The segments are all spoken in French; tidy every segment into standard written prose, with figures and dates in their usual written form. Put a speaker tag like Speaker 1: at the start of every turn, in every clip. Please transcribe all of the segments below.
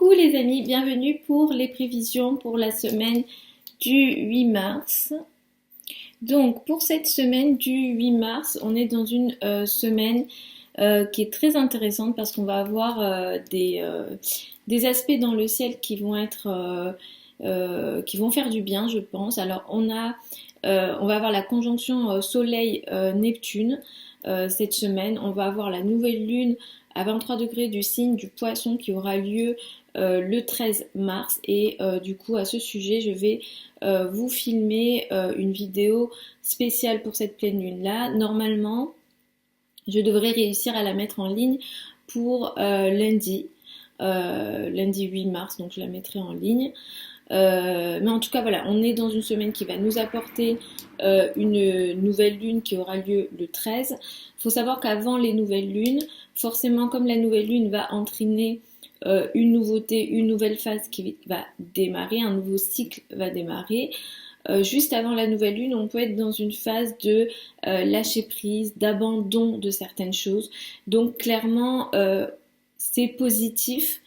Speaker 1: Coucou les amis, bienvenue pour les prévisions pour la semaine du 8 mars. Donc pour cette semaine du 8 mars, on est dans une semaine qui est très intéressante parce qu'on va avoir des aspects dans le ciel qui vont qui vont faire du bien, je pense. Alors on va avoir la conjonction Soleil-Neptune cette semaine. On va avoir la nouvelle lune à 23 degrés du signe du Poisson qui aura lieu le 13 mars. Et du coup, à ce sujet, je vais vous filmer une vidéo spéciale pour cette pleine lune-là. Normalement, je devrais réussir à la mettre en ligne pour lundi 8 mars, donc je la mettrai en ligne. Mais en tout cas, voilà, on est dans une semaine qui va nous apporter une nouvelle lune qui aura lieu le 13. Il faut savoir qu'avant les nouvelles lunes, forcément, comme la nouvelle lune va entraîner une nouveauté, une nouvelle phase qui va démarrer, un nouveau cycle va démarrer. Juste avant la nouvelle lune, on peut être dans une phase de lâcher prise, d'abandon de certaines choses. Donc clairement, c'est positif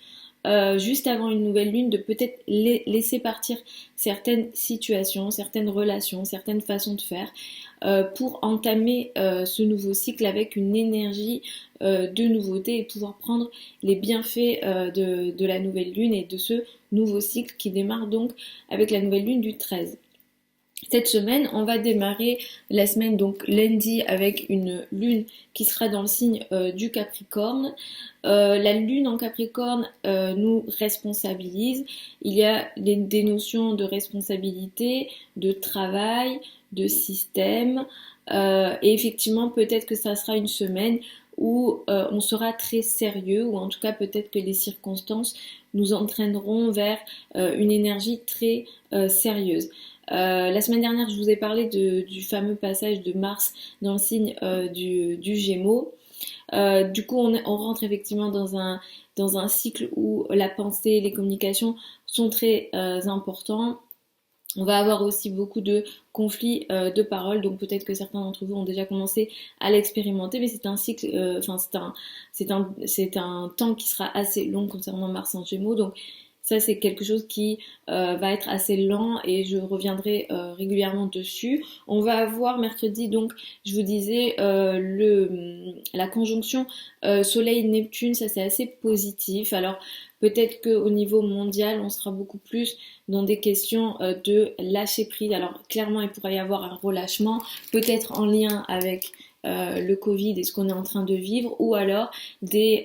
Speaker 1: juste avant une nouvelle lune de peut-être laisser partir certaines situations, certaines relations, certaines façons de faire pour entamer ce nouveau cycle avec une énergie de nouveauté et pouvoir prendre les bienfaits de la nouvelle lune et de ce nouveau cycle qui démarre donc avec la nouvelle lune du 13. Cette semaine, on va démarrer la semaine donc lundi avec une lune qui sera dans le signe du Capricorne. La lune en Capricorne nous responsabilise. Il y a des notions de responsabilité, de travail, de système. Et effectivement, peut-être que ça sera une semaine où on sera très sérieux, ou en tout cas peut-être que les circonstances nous entraîneront vers une énergie très sérieuse. La semaine dernière, je vous ai parlé du fameux passage de Mars dans le signe du Gémeaux. Du coup, on rentre effectivement dans un cycle où la pensée, les communications sont très importants. On va avoir aussi beaucoup de conflits de paroles, donc peut-être que certains d'entre vous ont déjà commencé à l'expérimenter, mais c'est un cycle, c'est un temps qui sera assez long concernant Mars en Gémeaux, donc ça, c'est quelque chose qui va être assez lent et je reviendrai régulièrement dessus. On va avoir mercredi, donc, je vous disais, la conjonction Soleil-Neptune, ça c'est assez positif. Alors, peut-être qu'au niveau mondial, on sera beaucoup plus dans des questions de lâcher prise. Alors, clairement, il pourrait y avoir un relâchement, peut-être en lien avec le Covid et ce qu'on est en train de vivre, ou alors des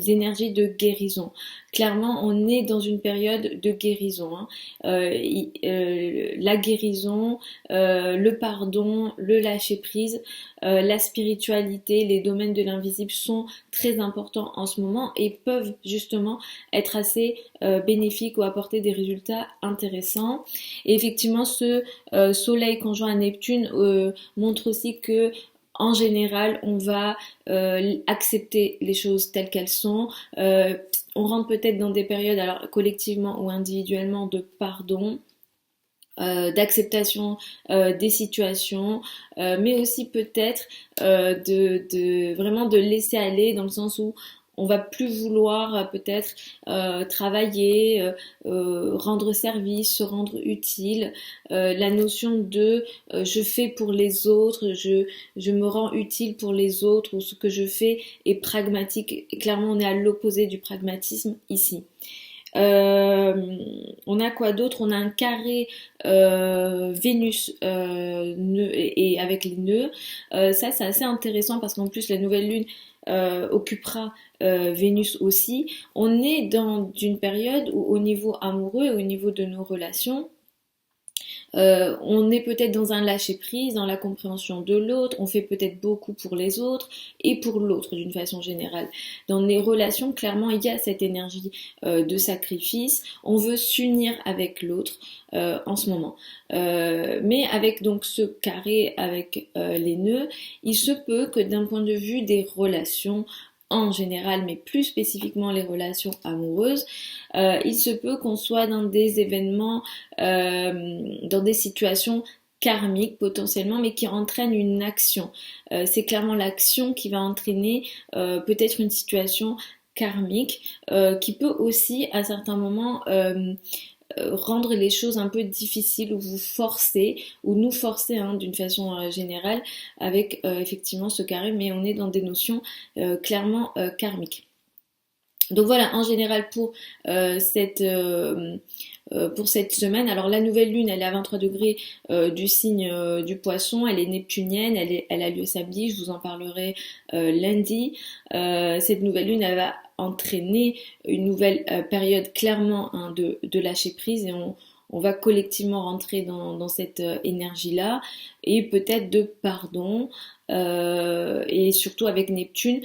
Speaker 1: énergies de guérison. Clairement, on est dans une période de guérison. Hein. La guérison, le pardon, le lâcher-prise, la spiritualité, les domaines de l'invisible sont très importants en ce moment et peuvent justement être assez bénéfiques ou apporter des résultats intéressants. Et effectivement, ce soleil conjoint à Neptune montre aussi que en général, on va accepter les choses telles qu'elles sont. On rentre peut-être dans des périodes, alors collectivement ou individuellement, de pardon. D'acceptation des situations, mais aussi peut-être vraiment de laisser aller dans le sens où on va plus vouloir peut-être travailler, rendre service, se rendre utile. La notion de je fais pour les autres, je me rends utile pour les autres, ou ce que je fais est pragmatique. Et clairement, on est à l'opposé du pragmatisme ici. On a quoi d'autre? On a un carré Vénus et avec les nœuds. Ça, c'est assez intéressant parce qu'en plus, la nouvelle lune occupera Vénus aussi. On est dans une période où au niveau amoureux, au niveau de nos relations, on est peut-être dans un lâcher-prise, dans la compréhension de l'autre, on fait peut-être beaucoup pour les autres et pour l'autre d'une façon générale. Dans les relations, clairement, il y a cette énergie de sacrifice, on veut s'unir avec l'autre en ce moment. Mais avec donc ce carré avec les nœuds, il se peut que d'un point de vue des relations, en général, mais plus spécifiquement les relations amoureuses, il se peut qu'on soit dans des événements, dans des situations karmiques potentiellement, mais qui entraînent une action. C'est clairement l'action qui va entraîner peut-être une situation karmique qui peut aussi à certains moments rendre les choses un peu difficiles ou vous forcer ou nous forcer d'une façon générale avec effectivement ce carré, mais on est dans des notions clairement karmiques. Donc voilà, en général pour cette semaine, alors la nouvelle lune, elle est à 23 degrés du signe du poisson, elle est neptunienne, elle a lieu samedi, je vous en parlerai lundi. Cette nouvelle lune, elle va entraîner une nouvelle période clairement de lâcher prise et on va collectivement rentrer dans cette énergie-là et peut-être de pardon et surtout avec Neptune.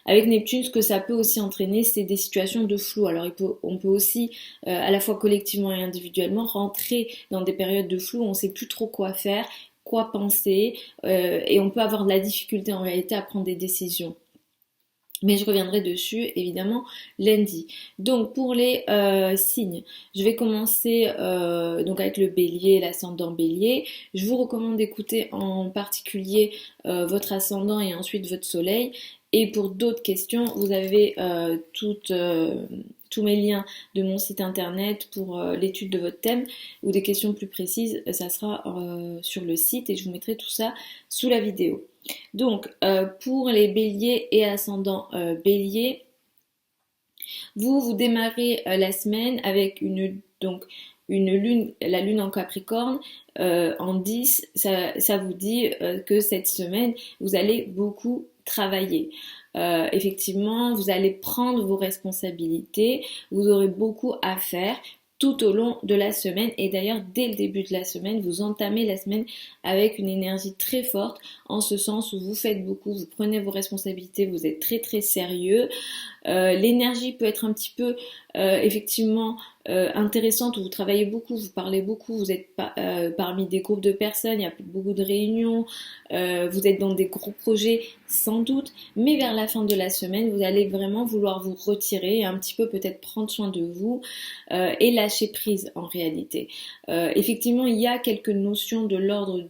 Speaker 1: Avec Neptune, ce que ça peut aussi entraîner, c'est des situations de flou. Alors on peut aussi, à la fois collectivement et individuellement, rentrer dans des périodes de flou où on ne sait plus trop quoi faire, quoi penser, et on peut avoir de la difficulté en réalité à prendre des décisions. Mais je reviendrai dessus évidemment lundi. Donc pour les signes, je vais commencer donc avec le bélier, l'ascendant bélier. Je vous recommande d'écouter en particulier votre ascendant et ensuite votre soleil. Et pour d'autres questions, vous avez tous mes liens de mon site internet pour l'étude de votre thème ou des questions plus précises, ça sera sur le site et je vous mettrai tout ça sous la vidéo. Donc pour les béliers et ascendants bélier, vous démarrez la semaine avec la lune en Capricorne en 10, ça vous dit que cette semaine, vous allez beaucoup travailler. Effectivement, vous allez prendre vos responsabilités, vous aurez beaucoup à faire tout au long de la semaine et d'ailleurs dès le début de la semaine, vous entamez la semaine avec une énergie très forte en ce sens où vous faites beaucoup, vous prenez vos responsabilités, vous êtes très très sérieux. L'énergie peut être un petit peu effectivement intéressante où vous travaillez beaucoup, vous parlez beaucoup, vous êtes parmi des groupes de personnes, il y a beaucoup de réunions, vous êtes dans des gros projets sans doute, mais vers la fin de la semaine, vous allez vraiment vouloir vous retirer et un petit peu peut-être prendre soin de vous et lâcher prise en réalité. Effectivement, il y a quelques notions de l'ordre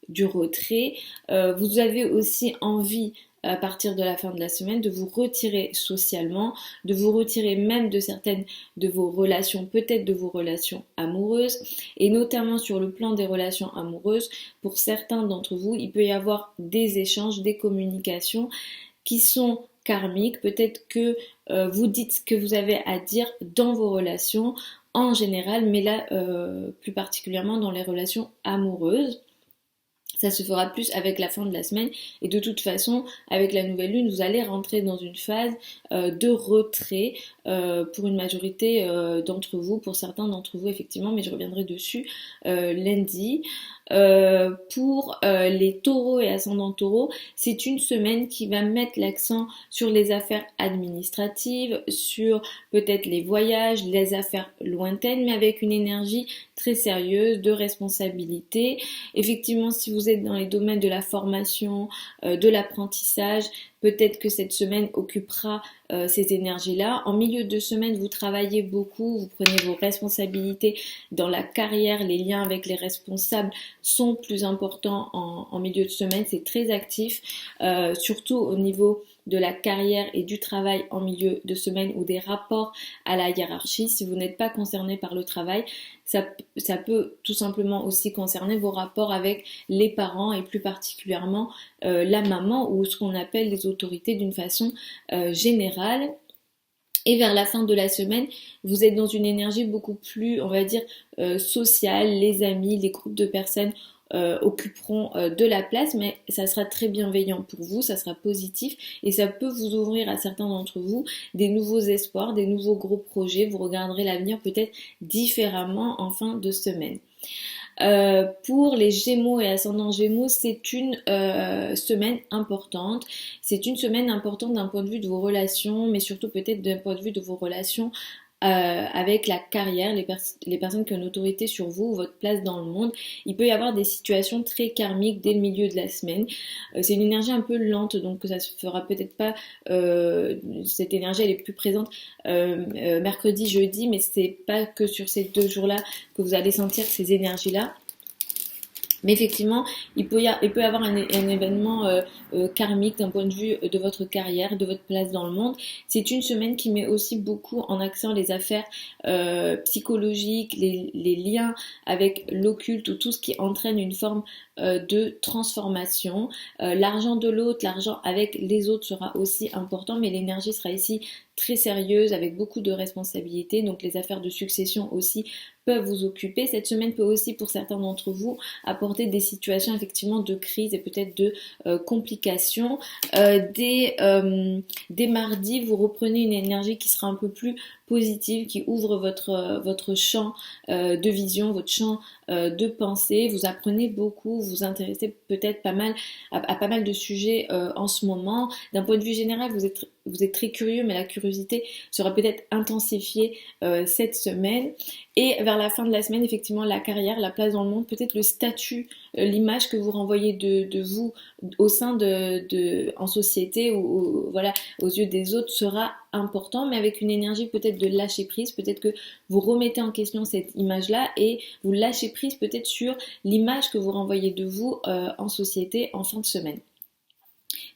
Speaker 1: du retrait. Vous avez aussi envie à partir de la fin de la semaine, de vous retirer socialement, de vous retirer même de certaines de vos relations, peut-être de vos relations amoureuses, et notamment sur le plan des relations amoureuses, pour certains d'entre vous, il peut y avoir des échanges, des communications qui sont karmiques, peut-être que vous dites ce que vous avez à dire dans vos relations en général, mais là plus particulièrement dans les relations amoureuses. Ça se fera plus avec la fin de la semaine et de toute façon avec la nouvelle lune vous allez rentrer dans une phase de retrait pour une majorité d'entre vous, pour certains d'entre vous effectivement, mais je reviendrai dessus lundi. Pour les taureaux et ascendants taureaux, c'est une semaine qui va mettre l'accent sur les affaires administratives, sur peut-être les voyages, les affaires lointaines, mais avec une énergie très sérieuse de responsabilité. Effectivement, si vous êtes dans les domaines de la formation, de l'apprentissage, peut-être que cette semaine occupera ces énergies-là. En milieu de semaine, vous travaillez beaucoup, vous prenez vos responsabilités dans la carrière, les liens avec les responsables sont plus importants en milieu de semaine, c'est très actif, surtout au niveau de la carrière et du travail en milieu de semaine ou des rapports à la hiérarchie. Si vous n'êtes pas concerné par le travail, ça peut tout simplement aussi concerner vos rapports avec les parents et plus particulièrement la maman ou ce qu'on appelle les autorités d'une façon générale. Et vers la fin de la semaine, vous êtes dans une énergie beaucoup plus, on va dire, sociale. Les amis, les groupes de personnes occuperont de la place, mais ça sera très bienveillant pour vous, ça sera positif et ça peut vous ouvrir à certains d'entre vous des nouveaux espoirs, des nouveaux gros projets. Vous regarderez l'avenir peut-être différemment en fin de semaine. Pour les Gémeaux et ascendants Gémeaux, c'est une semaine importante. C'est une semaine importante d'un point de vue de vos relations, mais surtout peut-être d'un point de vue de vos relations avec la carrière, les personnes qui ont une autorité sur vous, votre place dans le monde. Il peut y avoir des situations très karmiques dès le milieu de la semaine. C'est une énergie un peu lente, donc ça se fera peut-être pas. Cette énergie, elle est plus présente mercredi, jeudi, mais c'est pas que sur ces 2 jours-là que vous allez sentir ces énergies-là. Mais effectivement, il peut y avoir un événement karmique d'un point de vue de votre carrière, de votre place dans le monde. C'est une semaine qui met aussi beaucoup en accent les affaires psychologiques, les liens avec l'occulte ou tout ce qui entraîne une forme de transformation. L'argent de l'autre, l'argent avec les autres sera aussi important, mais l'énergie sera ici très sérieuse, avec beaucoup de responsabilités. Donc les affaires de succession aussi peuvent vous occuper. Cette semaine peut aussi, pour certains d'entre vous, apporter des situations effectivement de crise et peut-être de complications. Dès mardi, vous reprenez une énergie qui sera un peu plus positive, qui ouvre votre champ de vision, votre champ de pensée. Vous apprenez beaucoup, vous intéressez peut-être pas mal à pas mal de sujets en ce moment. D'un point de vue général, vous êtes très curieux, mais la curiosité sera peut-être intensifiée cette semaine. Et vers la fin de la semaine, effectivement, la carrière, la place dans le monde, peut-être le statut, l'image que vous renvoyez de vous au sein en société ou voilà, aux yeux des autres sera important, mais avec une énergie peut-être de lâcher prise. Peut-être que vous remettez en question cette image-là et vous lâchez prise peut-être sur l'image que vous renvoyez de vous en société en fin de semaine.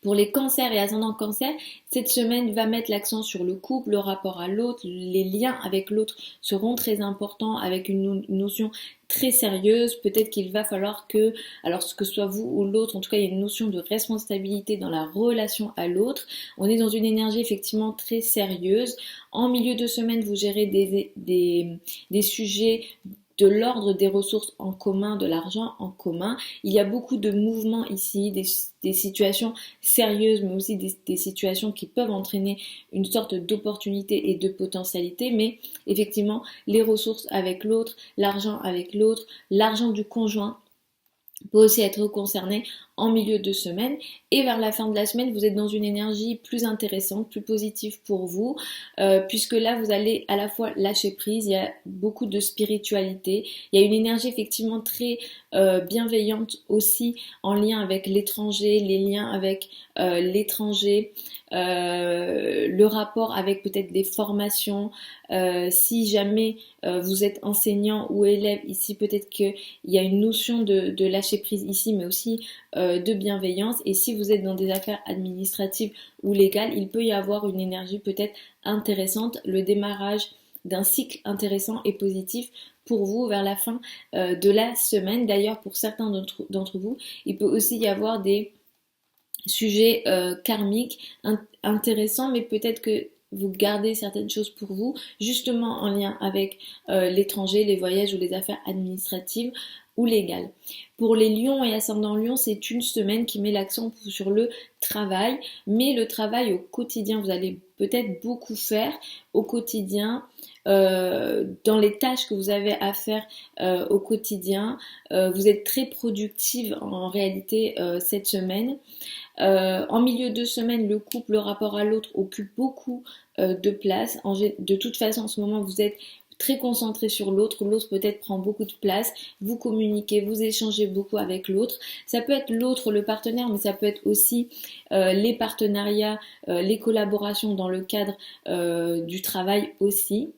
Speaker 1: Pour les cancers et ascendants cancer, cette semaine va mettre l'accent sur le couple, le rapport à l'autre, les liens avec l'autre seront très importants avec une notion très sérieuse. Peut-être qu'il va falloir que, alors que ce soit vous ou l'autre, en tout cas il y a une notion de responsabilité dans la relation à l'autre. On est dans une énergie effectivement très sérieuse. En milieu de semaine, vous gérez des sujets de l'ordre des ressources en commun, de l'argent en commun. Il y a beaucoup de mouvements ici, des situations sérieuses, mais aussi des situations qui peuvent entraîner une sorte d'opportunité et de potentialité. Mais effectivement, les ressources avec l'autre, l'argent avec l'autre, l'argent du conjoint peut aussi être concerné en milieu de semaine, et vers la fin de la semaine vous êtes dans une énergie plus intéressante, plus positive pour vous, puisque là vous allez à la fois lâcher prise, il y a beaucoup de spiritualité, il y a une énergie effectivement très bienveillante aussi en lien avec l'étranger, les liens avec l'étranger, le rapport avec peut-être des formations, si jamais vous êtes enseignant ou élève ici, peut-être qu'il y a une notion de lâcher prise ici, mais aussi de bienveillance. Et si vous êtes dans des affaires administratives ou légales, il peut y avoir une énergie peut-être intéressante, le démarrage d'un cycle intéressant et positif pour vous vers la fin de la semaine. D'ailleurs, pour certains d'entre vous, il peut aussi y avoir des sujets karmiques intéressants, mais peut-être que vous gardez certaines choses pour vous, justement en lien avec l'étranger, les voyages ou les affaires administratives ou légales. Pour les lions et ascendants lions, c'est une semaine qui met l'accent sur le travail, mais le travail au quotidien, vous allez peut-être beaucoup faire au quotidien, dans les tâches que vous avez à faire au quotidien. Vous êtes très productive en réalité cette semaine. En milieu de semaine, le couple, le rapport à l'autre occupe beaucoup de place. De toute façon, en ce moment, vous êtes très concentré sur l'autre, l'autre peut-être prend beaucoup de place, vous communiquez, vous échangez beaucoup avec l'autre. Ça peut être l'autre, le partenaire, mais ça peut être aussi les partenariats, les collaborations dans le cadre du travail aussi.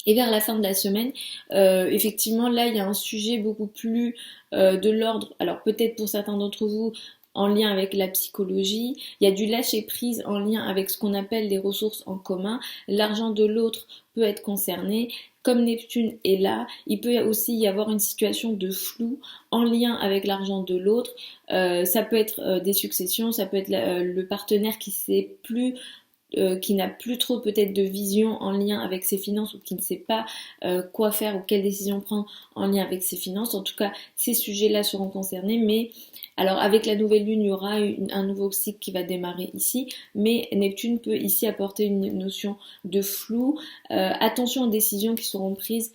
Speaker 1: Et vers la fin de la semaine, effectivement, là, il y a un sujet beaucoup plus de l'ordre, alors peut-être pour certains d'entre vous, en lien avec la psychologie, il y a du lâcher prise en lien avec ce qu'on appelle les ressources en commun, l'argent de l'autre peut être concerné. Comme Neptune est là, il peut aussi y avoir une situation de flou en lien avec l'argent de l'autre. Ça peut être des successions, ça peut être le partenaire qui n'a plus trop peut-être de vision en lien avec ses finances ou qui ne sait pas quoi faire ou quelle décision prendre en lien avec ses finances. En tout cas, ces sujets-là seront concernés, mais alors avec la nouvelle lune, il y aura un nouveau cycle qui va démarrer ici, mais Neptune peut ici apporter une notion de flou. Attention aux décisions qui seront prises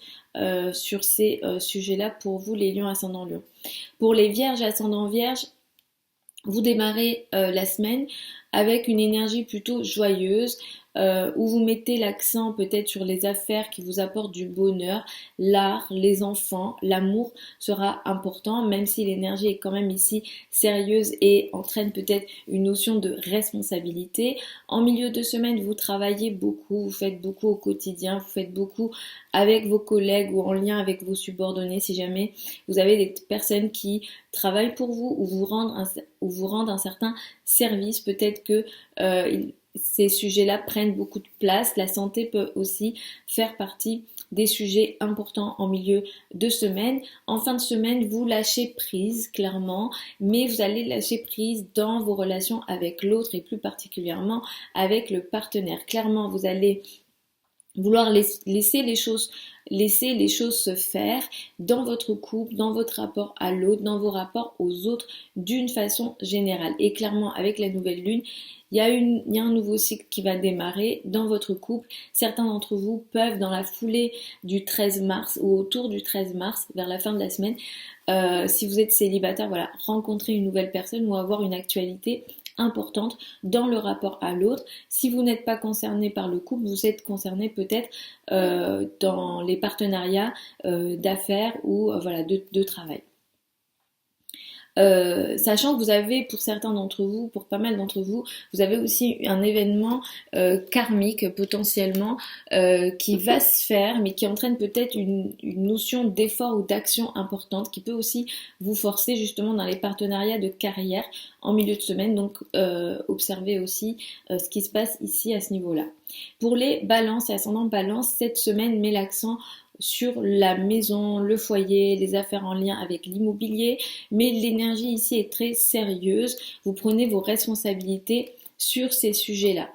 Speaker 1: sur ces sujets-là pour vous, les lions ascendant lion. Pour les vierges ascendant vierge, vous démarrez la semaine avec une énergie plutôt joyeuse, où vous mettez l'accent peut-être sur les affaires qui vous apportent du bonheur, l'art, les enfants, l'amour sera important, même si l'énergie est quand même ici sérieuse et entraîne peut-être une notion de responsabilité. En milieu de semaine, vous travaillez beaucoup, vous faites beaucoup au quotidien, vous faites beaucoup avec vos collègues ou en lien avec vos subordonnés si jamais vous avez des personnes qui travaillent pour vous ou vous rendent un certain service. Peut-être que ces sujets-là prennent beaucoup de place. La santé peut aussi faire partie des sujets importants en milieu de semaine. En fin de semaine, vous lâchez prise, clairement, mais vous allez lâcher prise dans vos relations avec l'autre et plus particulièrement avec le partenaire. Clairement, vous allez vouloir laisser les choses se faire dans votre couple, dans votre rapport à l'autre, dans vos rapports aux autres d'une façon générale. Et clairement, avec la nouvelle lune, il y a un nouveau cycle qui va démarrer dans votre couple. Certains d'entre vous peuvent, dans la foulée du 13 mars ou autour du 13 mars, vers la fin de la semaine, si vous êtes célibataire, voilà, rencontrer une nouvelle personne ou avoir une actualité importante dans le rapport à l'autre. Si vous n'êtes pas concerné par le couple, vous êtes concerné peut-être dans les partenariats d'affaires ou voilà, de travail. Sachant que vous avez, pour certains d'entre vous, pour pas mal d'entre vous, vous avez aussi un événement karmique potentiellement qui va se faire, mais qui entraîne peut-être une notion d'effort ou d'action importante, qui peut aussi vous forcer justement dans les partenariats de carrière en milieu de semaine. Donc observez aussi ce qui se passe ici à ce niveau-là. Pour les balances et ascendants balance, cette semaine met l'accent sur la maison, le foyer, les affaires en lien avec l'immobilier, mais l'énergie ici est très sérieuse. Vous prenez vos responsabilités sur ces sujets-là.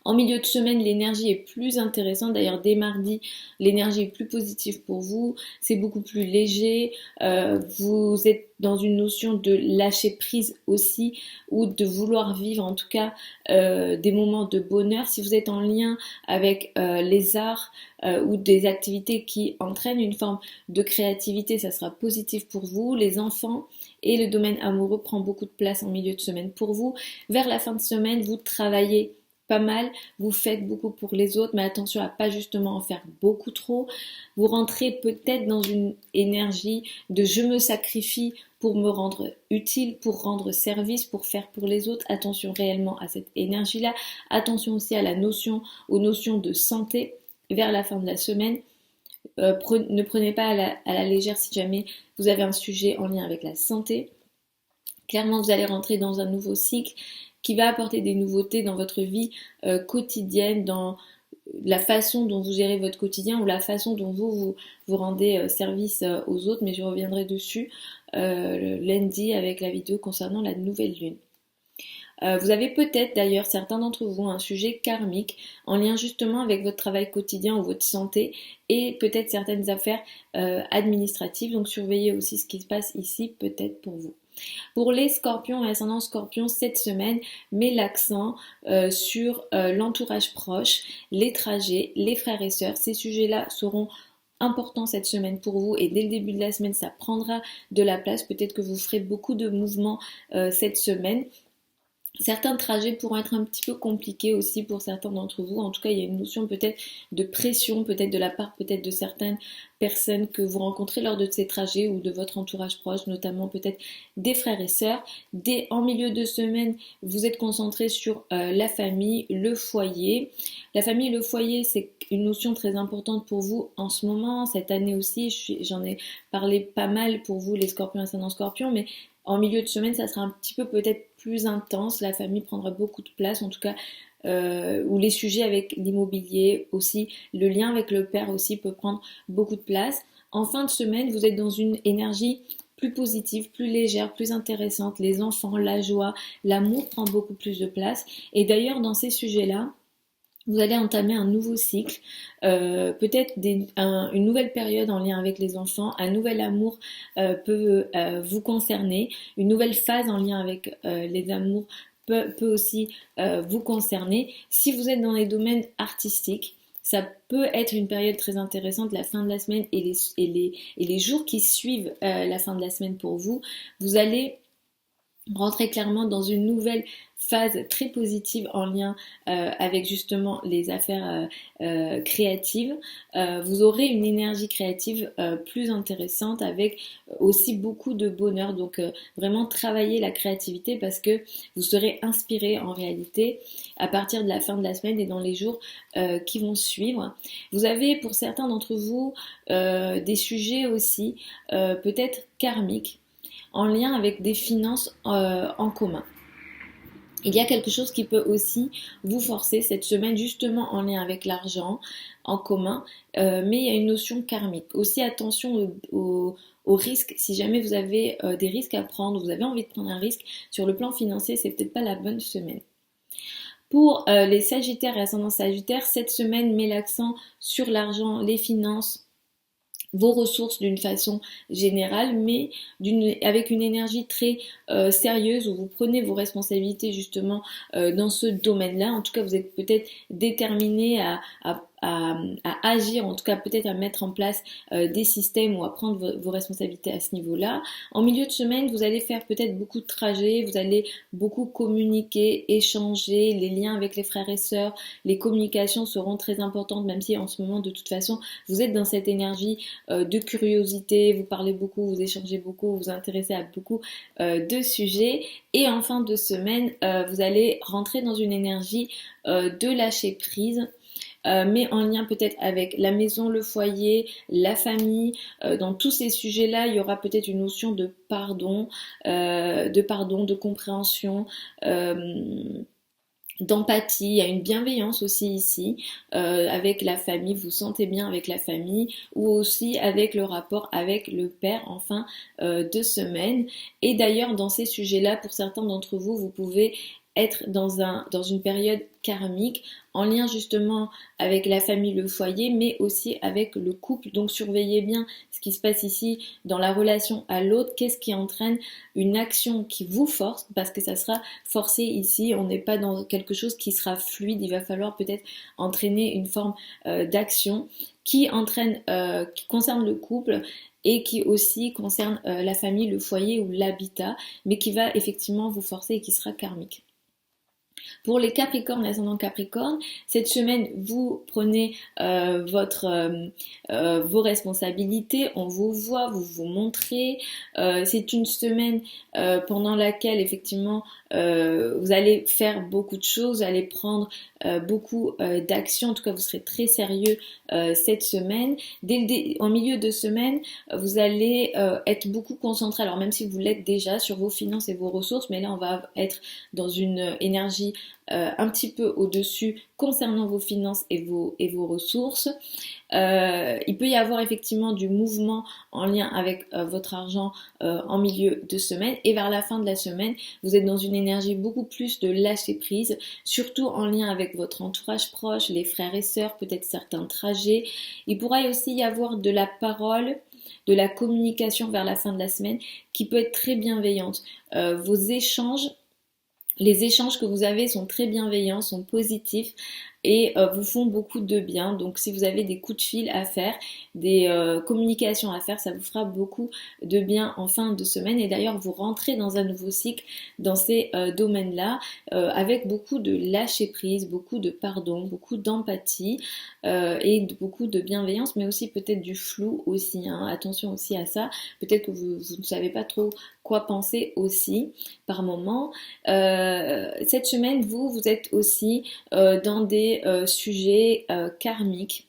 Speaker 1: En milieu de semaine, l'énergie est plus intéressante. D'ailleurs, dès mardi, l'énergie est plus positive pour vous. C'est beaucoup plus léger. Vous êtes dans une notion de lâcher prise aussi, ou de vouloir vivre en tout cas des moments de bonheur. Si vous êtes en lien avec les arts ou des activités qui entraînent une forme de créativité, ça sera positif pour vous. Les enfants et le domaine amoureux prend beaucoup de place en milieu de semaine pour vous. Vers la fin de semaine, vous travaillez pas mal, vous faites beaucoup pour les autres, mais attention à pas justement en faire beaucoup trop. Vous rentrez peut-être dans une énergie de je me sacrifie pour me rendre utile, pour rendre service, pour faire pour les autres. Attention réellement à cette énergie-là. Attention aussi aux notions de santé vers la fin de la semaine. Ne prenez pas à la légère si jamais vous avez un sujet en lien avec la santé. Clairement, vous allez rentrer dans un nouveau cycle qui va apporter des nouveautés dans votre vie quotidienne, dans la façon dont vous gérez votre quotidien ou la façon dont vous rendez service aux autres, mais je reviendrai dessus lundi avec la vidéo concernant la nouvelle lune. Vous avez peut-être d'ailleurs, certains d'entre vous, un sujet karmique en lien justement avec votre travail quotidien ou votre santé et peut-être certaines affaires administratives, donc surveillez aussi ce qui se passe ici peut-être pour vous. Pour les scorpions et ascendant scorpion, cette semaine met l'accent sur l'entourage proche, les trajets, les frères et sœurs. Ces sujets-là seront importants cette semaine pour vous et dès le début de la semaine, ça prendra de la place. Peut-être que vous ferez beaucoup de mouvements cette semaine. Certains trajets pourront être un petit peu compliqués aussi pour certains d'entre vous. En tout cas, il y a une notion peut-être de pression, peut-être de la part peut-être de certaines personnes que vous rencontrez lors de ces trajets ou de votre entourage proche, notamment peut-être des frères et sœurs. En milieu de semaine, vous êtes concentré sur la famille, le foyer. La famille et le foyer, c'est une notion très importante pour vous en ce moment, cette année aussi. J'en ai parlé pas mal pour vous, les scorpions et ascendants scorpions, mais en milieu de semaine, ça sera un petit peu peut-être plus intense. La famille prendra beaucoup de place, en tout cas, ou les sujets avec l'immobilier aussi. Le lien avec le père aussi peut prendre beaucoup de place. En fin de semaine, vous êtes dans une énergie plus positive, plus légère, plus intéressante. Les enfants, la joie, l'amour prend beaucoup plus de place. Et d'ailleurs, dans ces sujets-là, vous allez entamer un nouveau cycle, peut-être une nouvelle période en lien avec les enfants, un nouvel amour peut vous concerner, une nouvelle phase en lien avec les amours peut aussi vous concerner. Si vous êtes dans les domaines artistiques, ça peut être une période très intéressante, la fin de la semaine et les jours qui suivent la fin de la semaine pour vous. Vous allez rentrer clairement dans une nouvelle phase très positive en lien avec justement les affaires créatives. Vous aurez une énergie créative plus intéressante avec aussi beaucoup de bonheur. Donc vraiment travailler la créativité parce que vous serez inspiré en réalité à partir de la fin de la semaine et dans les jours qui vont suivre. Vous avez pour certains d'entre vous des sujets aussi peut-être karmiques en lien avec des finances en commun. Il y a quelque chose qui peut aussi vous forcer cette semaine justement en lien avec l'argent en commun, mais il y a une notion karmique. Aussi attention aux risques, si jamais vous avez des risques à prendre, vous avez envie de prendre un risque sur le plan financier, c'est peut-être pas la bonne semaine. Pour les Sagittaires et ascendants Sagittaires, cette semaine met l'accent sur l'argent, les finances, vos ressources d'une façon générale, mais avec une énergie très sérieuse où vous prenez vos responsabilités justement dans ce domaine-là. En tout cas, vous êtes peut-être déterminé à agir, en tout cas peut-être à mettre en place des systèmes ou à prendre vos responsabilités à ce niveau-là. En milieu de semaine, vous allez faire peut-être beaucoup de trajets, vous allez beaucoup communiquer, échanger, les liens avec les frères et sœurs, les communications seront très importantes, même si en ce moment de toute façon vous êtes dans cette énergie de curiosité, vous parlez beaucoup, vous échangez beaucoup, vous vous intéressez à beaucoup de sujets. Et en fin de semaine, vous allez rentrer dans une énergie de lâcher prise. Mais en lien peut-être avec la maison, le foyer, la famille. Dans tous ces sujets-là, il y aura peut-être une notion de pardon, de compréhension. D'empathie, il y a une bienveillance aussi ici avec la famille, vous vous sentez bien avec la famille ou aussi avec le rapport avec le père en fin de semaine. Et d'ailleurs dans ces sujets-là, pour certains d'entre vous, vous pouvez être dans une période karmique en lien justement avec la famille, le foyer, mais aussi avec le couple. Donc surveillez bien ce qui se passe ici dans la relation à l'autre, qu'est-ce qui entraîne une action qui vous force, parce que ça sera forcé ici, on n'est pas dans quelque chose qui sera fluide, il va falloir peut-être entraîner une forme d'action qui concerne le couple et qui aussi concerne la famille, le foyer ou l'habitat, mais qui va effectivement vous forcer et qui sera karmique. Pour les Capricornes, ascendant Capricorne, cette semaine, vous prenez vos responsabilités, on vous voit, vous vous montrez. C'est une semaine pendant laquelle, effectivement, vous allez faire beaucoup de choses, vous allez prendre beaucoup d'actions. En tout cas, vous serez très sérieux cette semaine. En milieu de semaine, vous allez être beaucoup concentré, alors même si vous l'êtes déjà, sur vos finances et vos ressources, mais là, on va être dans une énergie un petit peu au-dessus concernant vos finances et vos ressources. Il peut y avoir effectivement du mouvement en lien avec votre argent en milieu de semaine et vers la fin de la semaine, vous êtes dans une énergie beaucoup plus de lâcher prise, surtout en lien avec votre entourage proche, les frères et sœurs, peut-être certains trajets. Il pourra aussi y avoir de la parole, de la communication vers la fin de la semaine qui peut être très bienveillante. Les échanges que vous avez sont très bienveillants, sont positifs et vous font beaucoup de bien. Donc si vous avez des coups de fil à faire, des communications à faire, ça vous fera beaucoup de bien en fin de semaine. Et d'ailleurs, vous rentrez dans un nouveau cycle dans ces domaines-là avec beaucoup de lâcher prise, beaucoup de pardon, beaucoup d'empathie et beaucoup de bienveillance, mais aussi peut-être du flou aussi. Hein. Attention aussi à ça. Peut-être que vous ne savez pas trop quoi penser aussi par moment. Cette semaine, vous êtes aussi dans des sujets karmiques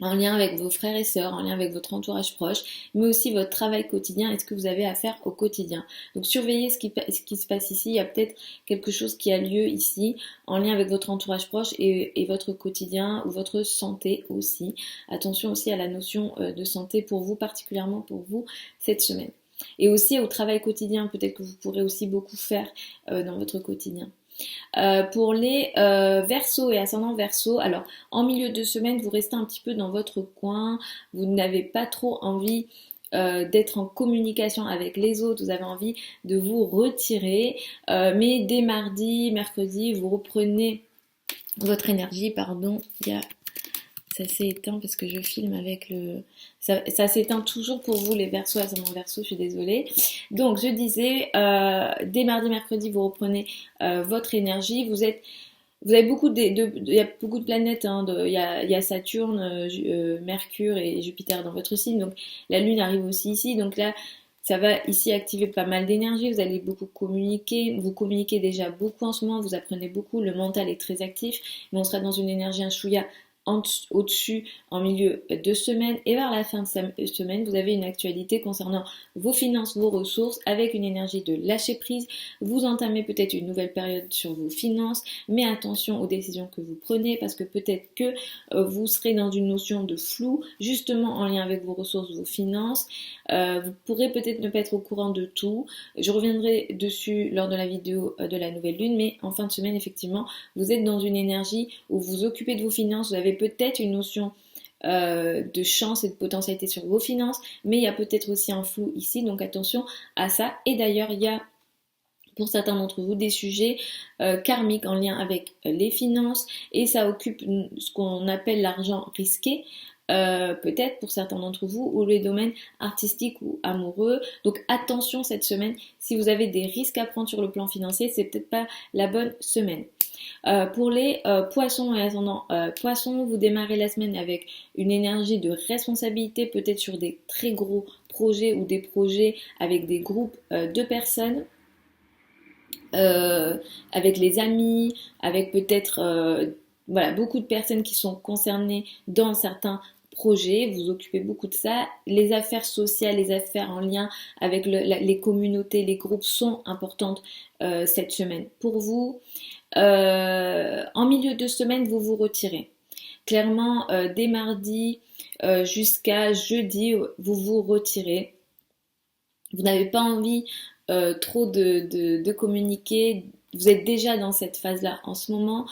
Speaker 1: en lien avec vos frères et sœurs, en lien avec votre entourage proche, mais aussi votre travail quotidien et ce que vous avez à faire au quotidien. Donc surveillez ce qui se passe ici, il y a peut-être quelque chose qui a lieu ici en lien avec votre entourage proche et votre quotidien ou votre santé aussi. Attention aussi à la notion de santé pour vous, particulièrement pour vous cette semaine. Et aussi au travail quotidien, peut-être que vous pourrez aussi beaucoup faire dans votre quotidien. Pour les Verseaux et ascendants Verseaux, alors en milieu de semaine, vous restez un petit peu dans votre coin, vous n'avez pas trop envie d'être en communication avec les autres, vous avez envie de vous retirer, mais dès mardi, mercredi, vous reprenez votre énergie, pardon, il y a Ça s'est éteint parce que je filme avec le... Ça s'éteint toujours pour vous les Verseaux, ascendant Verseau, je suis désolée. Donc je disais, dès mardi, mercredi, vous reprenez votre énergie. Vous avez beaucoup il y a beaucoup de planètes, hein, il y a Saturne, Mercure et Jupiter dans votre signe. Donc la Lune arrive aussi ici. Donc là, ça va ici activer pas mal d'énergie. Vous allez beaucoup communiquer. Vous communiquez déjà beaucoup en ce moment. Vous apprenez beaucoup. Le mental est très actif. Mais on sera dans une énergie un chouïa au-dessus en milieu de semaine et vers la fin de semaine vous avez une actualité concernant vos finances, vos ressources avec une énergie de lâcher prise. Vous entamez peut-être une nouvelle période sur vos finances, mais attention aux décisions que vous prenez parce que peut-être que vous serez dans une notion de flou justement en lien avec vos ressources, vos finances. Vous pourrez peut-être ne pas être au courant de tout. Je reviendrai dessus lors de la vidéo de la nouvelle lune, mais en fin de semaine effectivement vous êtes dans une énergie où vous vous occupez de vos finances, vous avez peut-être une notion de chance et de potentialité sur vos finances, mais il y a peut-être aussi un flou ici, donc attention à ça. Et d'ailleurs, il y a pour certains d'entre vous des sujets karmiques en lien avec les finances et ça occupe ce qu'on appelle l'argent risqué. Peut-être pour certains d'entre vous ou les domaines artistiques ou amoureux. Donc attention cette semaine, si vous avez des risques à prendre sur le plan financier, c'est peut-être pas la bonne semaine. Pour les poissons et ascendants poissons, vous démarrez la semaine avec une énergie de responsabilité, peut-être sur des très gros projets ou des projets avec des groupes de personnes. Avec les amis, avec peut-être voilà, beaucoup de personnes qui sont concernées dans certains projets, vous occupez beaucoup de ça. Les affaires sociales, les affaires en lien avec les communautés, les groupes sont importantes cette semaine pour vous. En milieu de semaine, vous vous retirez. Clairement, dès mardi jusqu'à jeudi, vous vous retirez. Vous n'avez pas envie trop de communiquer. Vous êtes déjà dans cette phase-là en ce moment.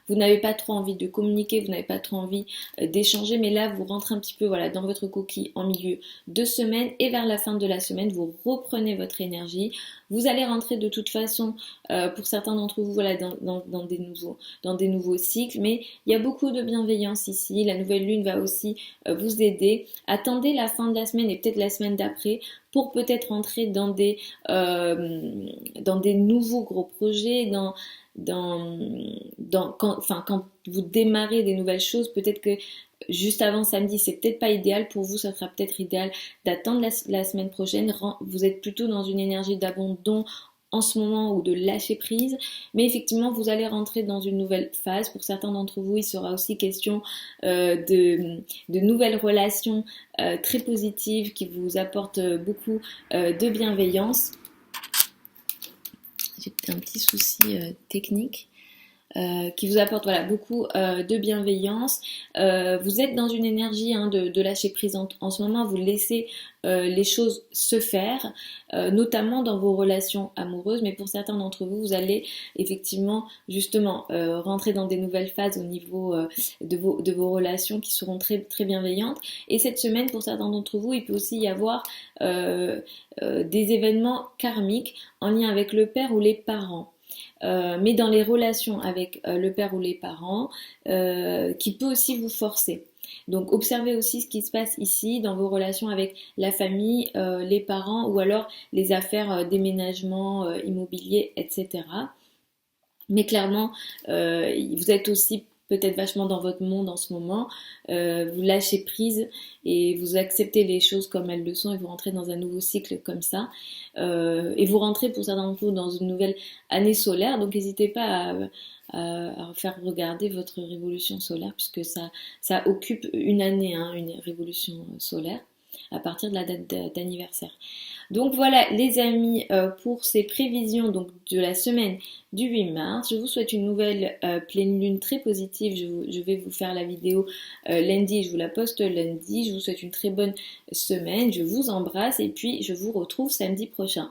Speaker 1: Vous n'avez pas trop envie de communiquer, vous n'avez pas trop envie d'échanger, mais là vous rentrez un petit peu voilà, dans votre coquille en milieu de semaine et vers la fin de la semaine vous reprenez votre énergie. Vous allez rentrer de toute façon pour certains d'entre vous voilà, dans des nouveaux cycles, mais il y a beaucoup de bienveillance ici. La nouvelle lune va aussi vous aider. Attendez la fin de la semaine et peut-être la semaine d'après pour peut-être rentrer dans des nouveaux gros projets, quand vous démarrez des nouvelles choses, peut-être que juste avant samedi, c'est peut-être pas idéal pour vous, ça sera peut-être idéal d'attendre la semaine prochaine. Vous êtes plutôt dans une énergie d'abandon en ce moment ou de lâcher prise, mais effectivement vous allez rentrer dans une nouvelle phase. Pour certains d'entre vous, il sera aussi question de nouvelles relations très positives qui vous apportent beaucoup de bienveillance. J'ai un petit souci technique. Qui vous apporte voilà, beaucoup de bienveillance. Vous êtes dans une énergie de lâcher prise en ce moment, vous laissez les choses se faire, notamment dans vos relations amoureuses, mais pour certains d'entre vous, vous allez effectivement justement rentrer dans des nouvelles phases au niveau de vos relations qui seront très, très bienveillantes. Et cette semaine, pour certains d'entre vous, il peut aussi y avoir des événements karmiques en lien avec le père ou les parents. Mais dans les relations avec le père ou les parents, qui peut aussi vous forcer. Donc observez aussi ce qui se passe ici dans vos relations avec la famille, les parents ou alors les affaires déménagement, immobilier, etc. Mais clairement, vous êtes aussi peut-être vachement dans votre monde en ce moment, vous lâchez prise et vous acceptez les choses comme elles le sont et vous rentrez dans un nouveau cycle comme ça. Et vous rentrez pour certains d'entre vous dans une nouvelle année solaire, donc n'hésitez pas à faire regarder votre révolution solaire puisque ça occupe une année, une révolution solaire à partir de la date d'anniversaire. Donc voilà les amis pour ces prévisions donc, de la semaine du 8 mars. Je vous souhaite une nouvelle pleine lune très positive. Je vais vous faire la vidéo lundi, je vous la poste lundi. Je vous souhaite une très bonne semaine. Je vous embrasse et puis je vous retrouve samedi prochain.